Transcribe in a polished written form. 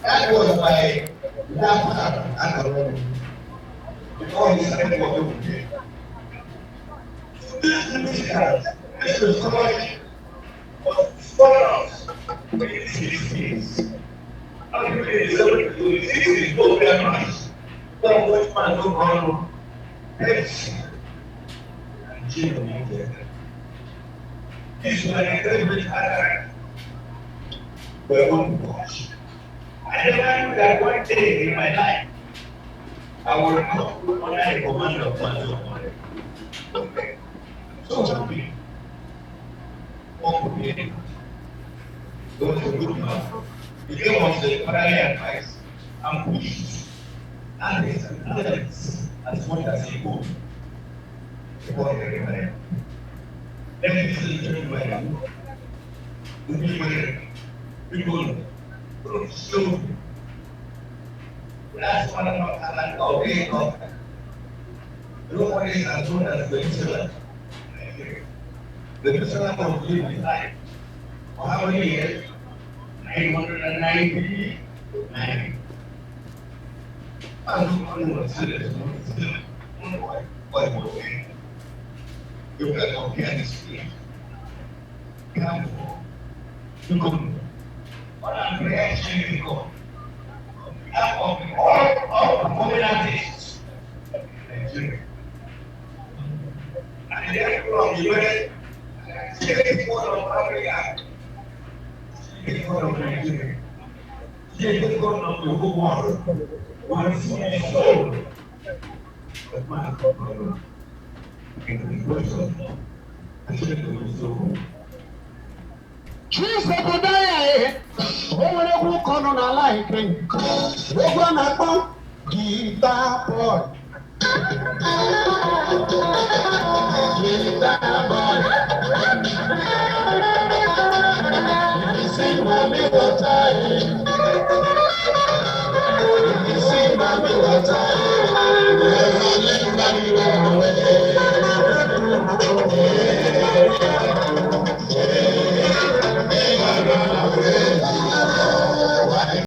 That was my last before he started working with me. This is so much for us. This is how do you do this is both very nice. Don't watch my look on. Let's continue. This is like every time. We're on watch. I never knew that one day in my life I will come under the command of my Lord. Okay. So happy. One day, go to the good man. The game of the fatherly advice and push. And there's an balance as much as he goes. Before the river. Let me see the river. The river. People slow. That's one of our way of nobody is as good as the Israel. The Israel of living life. For how many years? 999. I'm not serious. You can compare this thing. You come. What I'm reacting to of all communities in Nigeria. And therefore, the United States of Africa, States of Nigeria, States of the whole world, one single soul, the man of God, in the person, I should have so. Choose a good day. Who come on a life? We're gonna go guitar boy. Guitar boy. You sing for me what I